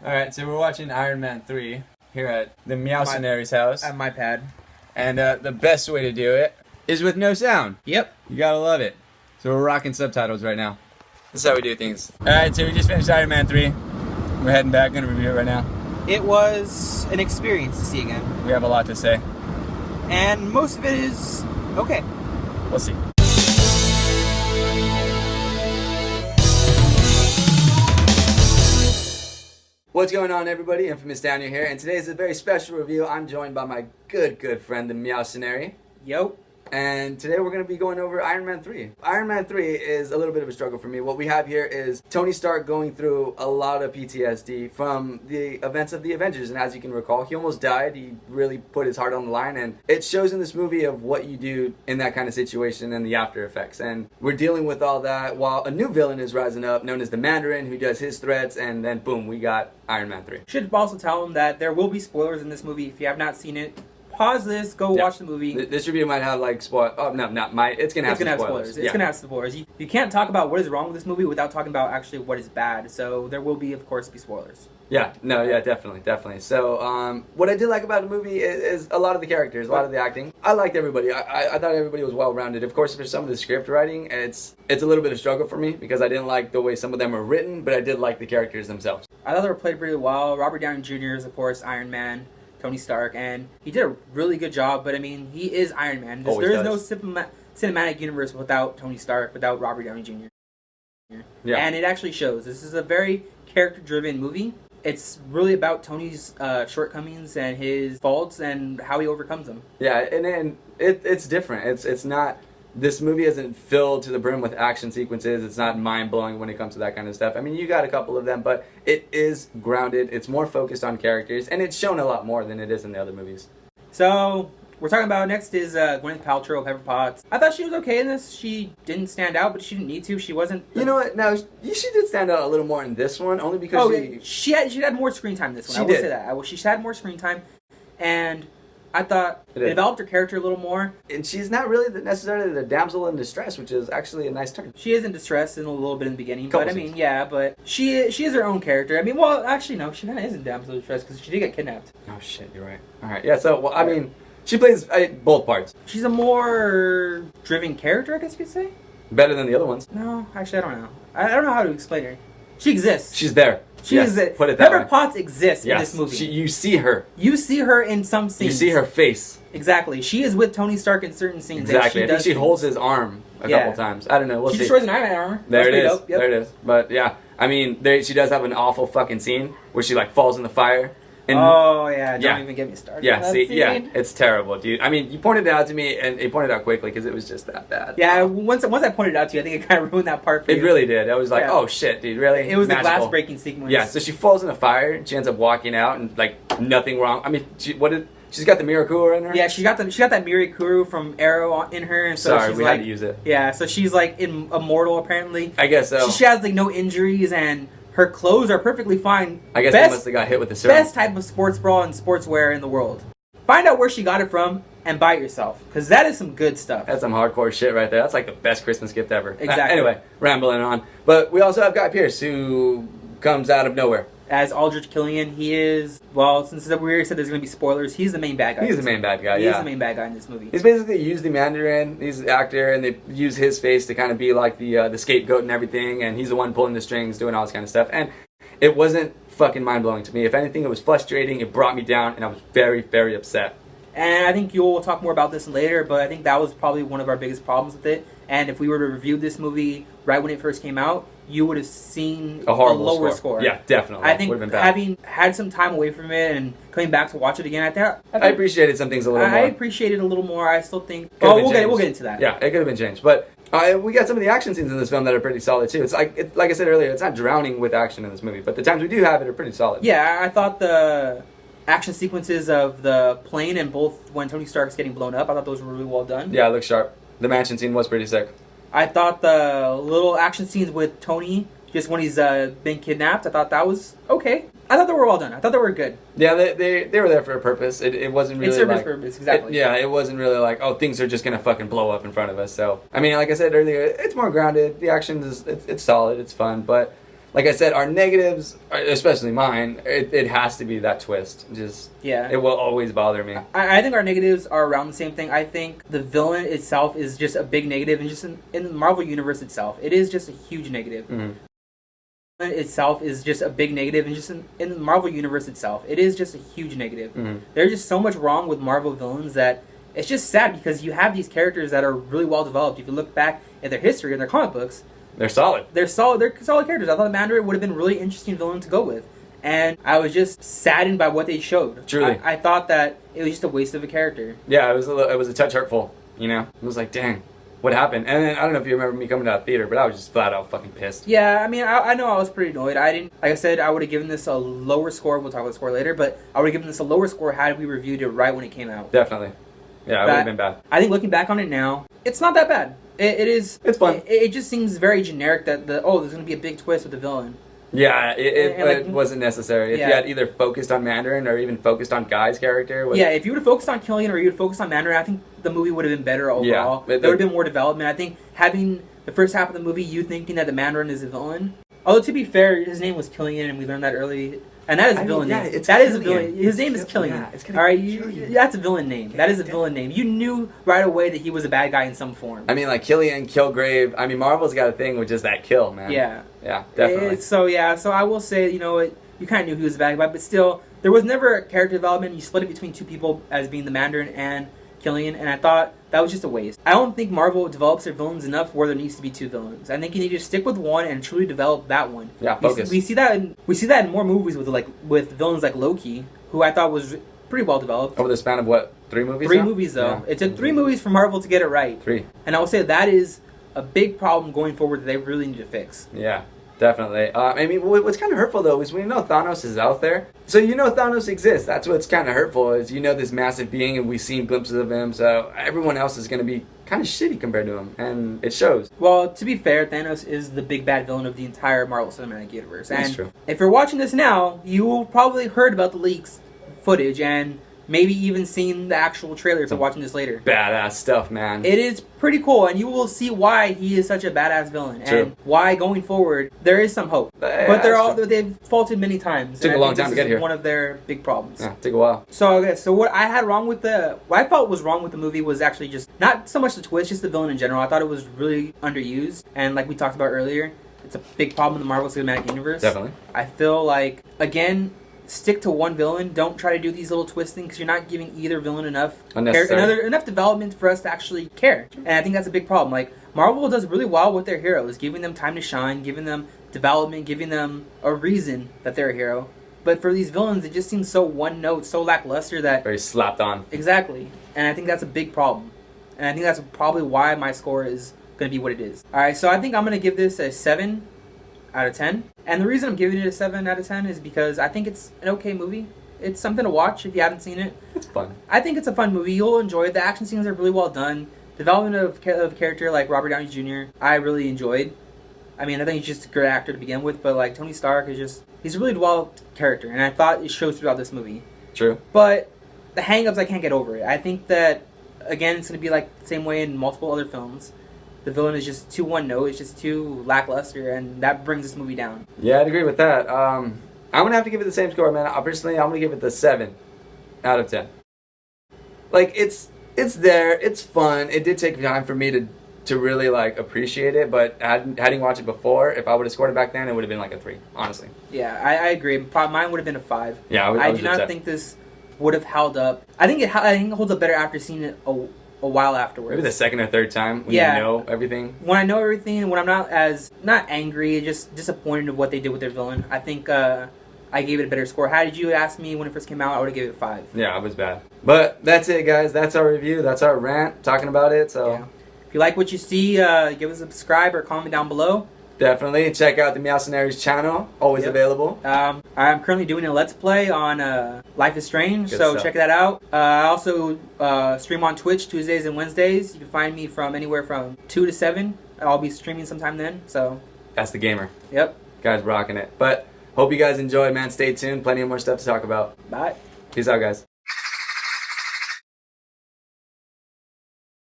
Alright, so we're watching Iron Man 3 here at the Meowcenary's house. At my pad. And the best way to do it is with no sound. Yep. You gotta love it. So we're rocking subtitles right now. This is how we do things. Alright, so we just finished Iron Man 3. We're heading back, gonna review it right now. It was an experience to see again. We have a lot to say. And most of it is okay. We'll see. What's going on, everybody? Infamous Daniel here, and today is a very special review. I'm joined by my good friend, the Meowcenary. Yo. And today we're going to be going over Iron Man 3. Iron Man 3 is a little bit of a struggle for me. What we have here is Tony Stark going through a lot of PTSD from the events of the Avengers. And as you can recall, he almost died. He really put his heart on the line. And it shows in this movie of what you do in that kind of situation and the after effects. And we're dealing with all that while a new villain is rising up, known as the Mandarin, who does his threats. And then, boom, we got Iron Man 3. Should also tell them that there will be spoilers in this movie. If you have not seen it, pause this, go watch the movie. This review might have like spoil. Oh no, not my. It's gonna have spoilers. It's gonna have spoilers. You can't talk about what is wrong with this movie without talking about actually what is bad. So there will be, of course, spoilers. Yeah, definitely. So, what I did like about the movie is a lot of the characters, a lot of the acting. I liked everybody. I thought everybody was well rounded. Of course, for some of the script writing, it's a little bit of struggle for me because I didn't like the way some of them were written, but I did like the characters themselves. I thought they were played really well. Robert Downey Jr. is, of course, Iron Man. Tony Stark, and he did a really good job, but I mean, he is Iron Man. There is no cinematic universe without Tony Stark, without Robert Downey Jr. Yeah. And it actually shows. This is a very character-driven movie. It's really about Tony's shortcomings and his faults and how he overcomes them. Yeah, and it's different. It's not... This movie isn't filled to the brim with action sequences. It's not mind-blowing when it comes to that kind of stuff. I mean, you got a couple of them, but it is grounded. It's more focused on characters, and it's shown a lot more than it is in the other movies. So, we're talking about next is Gwyneth Paltrow, Pepper Potts. I thought she was okay in this. She didn't stand out, but she didn't need to. She wasn't... You know what? Now, she did stand out a little more in this one, only because she had more screen time in this one. I will say that. She had more screen time, and... I thought it developed her character a little more. And she's not really necessarily the damsel in distress, which is actually a nice turn. She is in distress in a little bit in the beginning, but I mean, yeah, but she is her own character. I mean, well, actually, no, she kind of isn't damsel in distress because she did get kidnapped. Oh, shit, you're right. All right, yeah, so, well, I mean, she plays both parts. She's a more driven character, I guess you could say. Better than the other ones. No, actually, I don't know. I don't know how to explain her. She exists. She's there. She is it. Put it that Pepper Potts exists in this movie. You see her. You see her in some scenes. You see her face. Exactly. She is with Tony Stark in certain scenes. Exactly. I think she holds his arm a couple times. I don't know. We'll see. She destroys an Iron Man armor. There it is. Yep. There it is. But yeah, I mean, she does have an awful fucking scene where she like falls in the fire. And don't even get me started. Yeah, it's terrible, dude. I mean, you pointed it out to me, and you pointed it out quickly because it was just that bad. Yeah, once I pointed it out to you, I think it kind of ruined that part for you. It really did. I was like, oh shit, dude, really? It was the glass breaking sequence. Yeah, so she falls in the fire, and she ends up walking out, and like nothing wrong. I mean, she's got the Mirakuru in her? Yeah, she got that Mirakuru from Arrow in her, and so she's we had to use it. Yeah, so she's like immortal apparently. I guess so. She has like no injuries and her clothes are perfectly fine. I guess they must have got hit with the serum. Best type of sports bra and sportswear in the world. Find out where she got it from and buy it yourself, because that is some good stuff. That's some hardcore shit right there. That's like the best Christmas gift ever. Exactly. Anyway, rambling on. But we also have Guy Pearce, who comes out of nowhere. As Aldrich Killian, he is, well, since we already said there's going to be spoilers, he's the main bad guy. He's the main bad guy, He's the main bad guy in this movie. He's basically used the Mandarin, he's the actor, and they use his face to kind of be like the scapegoat and everything, and he's the one pulling the strings, doing all this kind of stuff. And it wasn't fucking mind-blowing to me. If anything, it was frustrating, it brought me down, and I was very, very upset. And I think you'll talk more about this later, but I think that was probably one of our biggest problems with it. And if we were to review this movie right when it first came out, you would have seen a lower score. Yeah, definitely. I think having had some time away from it and coming back to watch it again, I appreciated some things a little more. I appreciated a little more. I still think... we'll get into that. Yeah, it could have been changed. But we got some of the action scenes in this film that are pretty solid, too. It's like I said earlier, it's not drowning with action in this movie, but the times we do have it are pretty solid. Yeah, I thought the action sequences of the plane and both when Tony Stark's getting blown up, I thought those were really well done. Yeah, it looked sharp. The mansion scene was pretty sick. I thought the little action scenes with Tony, just when he's been kidnapped, I thought that was okay. I thought they were well done. I thought they were good. Yeah, they were there for a purpose. It wasn't really served its purpose, exactly. It wasn't really like, oh, things are just going to fucking blow up in front of us. So, I mean, like I said earlier, it's more grounded. The action is, it's solid, it's fun, but like I said, our negatives, especially mine, it has to be that twist. It will always bother me. I think our negatives are around the same thing. I think the villain itself is just a big negative, and just in the Marvel Universe itself, it is just a huge negative. Mm-hmm. Itself is just a big negative, and just in the Marvel Universe itself, it is just a huge negative. Mm-hmm. There's just so much wrong with Marvel villains that it's just sad, because you have these characters that are really well developed. If you look back at their history and their comic books, they're solid. They're solid characters. I thought the Mandarin would have been a really interesting villain to go with, and I was just saddened by what they showed. Truly, I thought that it was just a waste of a character. Yeah, it was a touch hurtful. You know, it was like, dang, what happened? And then I don't know if you remember me coming to that theater, but I was just flat out fucking pissed. Yeah, I mean, I know I was pretty annoyed. I didn't, like I said, I would have given this a lower score. We'll talk about the score later, but I would have given this a lower score had we reviewed it right when it came out. Definitely. Yeah, it would have been bad. I think looking back on it now, it's not that bad. It is. It's fun. It just seems very generic that there's going to be a big twist with the villain. Yeah, it wasn't necessary. If you had either focused on Mandarin or even focused on Guy's character. If you would have focused on Killian or you would have focused on Mandarin, I think the movie would have been better overall. Yeah, there would have been more development. I think having the first half of the movie, you thinking that the Mandarin is a villain. Although, to be fair, his name was Killian, and we learned that early. And that is a villain name. That is a villain. His name is Killian. Yeah, all right, that's a villain name. That is a villain name. You knew right away that he was a bad guy in some form. I mean, like Killian, Killgrave. I mean, Marvel's got a thing with just that kill, man. Yeah. Yeah, definitely. So I will say, you kind of knew he was a bad guy, but still, there was never a character development. You split it between two people as being the Mandarin and Killian, and I thought that was just a waste. I don't think Marvel develops their villains enough where there needs to be two villains. I think you need to stick with one and truly develop that one. Yeah, focus. We see that in more movies with villains like Loki, who I thought was pretty well developed. Over the span of what, 3 movies? 3 movies though. Yeah. It took 3 movies for Marvel to get it right. 3. And I will say that is a big problem going forward that they really need to fix. Yeah. Definitely. I mean, what's kind of hurtful, though, is we know Thanos is out there. So you know Thanos exists. That's what's kind of hurtful, is this massive being, and we've seen glimpses of him, so everyone else is going to be kind of shitty compared to him, and it shows. Well, to be fair, Thanos is the big bad villain of the entire Marvel Cinematic Universe. That's and true. If you're watching this now, you will probably heard about the leaks footage, and maybe even seen the actual trailer if you're watching this later. Badass stuff, man. It is pretty cool, and you will see why he is such a badass villain, True. and why going forward there is some hope. Yeah, but they've faulted many times. Took a long time to get here. One of their big problems. Yeah, took a while. So what I had wrong with what I felt was wrong with the movie was actually just not so much the twist, just the villain in general. I thought it was really underused, and like we talked about earlier, it's a big problem in the Marvel Cinematic Universe. Definitely. I feel like, again, stick to one villain. Don't try to do these little twisting, because you're not giving either villain enough development for us to actually care. And I think that's a big problem. Like, Marvel does really well with their heroes, giving them time to shine, giving them development, giving them a reason that they're a hero. But for these villains, it just seems so one note, so lackluster that very slapped on. Exactly. And I think that's a big problem. And I think that's probably why my score is going to be what it is. All right, so I think I'm going to give this a 7 out of 10. And the reason I'm giving it a 7 out of 10 is because I think it's an okay movie. It's something to watch if you haven't seen it. It's fun. I think it's a fun movie. You'll enjoy it. The action scenes are really well done. Development of a character like Robert Downey Jr., I really enjoyed. I mean, I think he's just a great actor to begin with, but like Tony Stark he's a really developed character, and I thought it shows throughout this movie. True. But the hang-ups, I can't get over it. I think that, again, it's going to be like the same way in multiple other films. The villain is just too one-note, it's just too lackluster, and that brings this movie down. Yeah, I'd agree with that. I'm going to have to give it the same score, man. Personally, I'm going to give it the 7 out of 10. Like, it's there, it's fun. It did take time for me to really, like, appreciate it, but hadn't watched it before, if I would have scored it back then, it would have been like a 3, honestly. Yeah, I agree. Mine would have been a 5. Yeah, I do not think this would have held up. I think it holds up better after seeing it a while afterwards. Maybe the second or third time when you know everything. When I know everything, and when I'm not angry, just disappointed of what they did with their villain, I think I gave it a better score. How did you ask me when it first came out? I would have given it a 5. Yeah, it was bad. But that's it, guys. That's our review. That's our rant, talking about it. So if you like what you see, give us a subscribe or comment down below. Definitely. Check out the Meowcenary's channel. Always available. I'm currently doing a Let's Play on Life is Strange, so check that out. I also stream on Twitch Tuesdays and Wednesdays. You can find me from anywhere from 2 to 7. I'll be streaming sometime then. So that's the gamer. Yep. Guys rocking it. But hope you guys enjoyed, man. Stay tuned. Plenty of more stuff to talk about. Bye. Peace out, guys.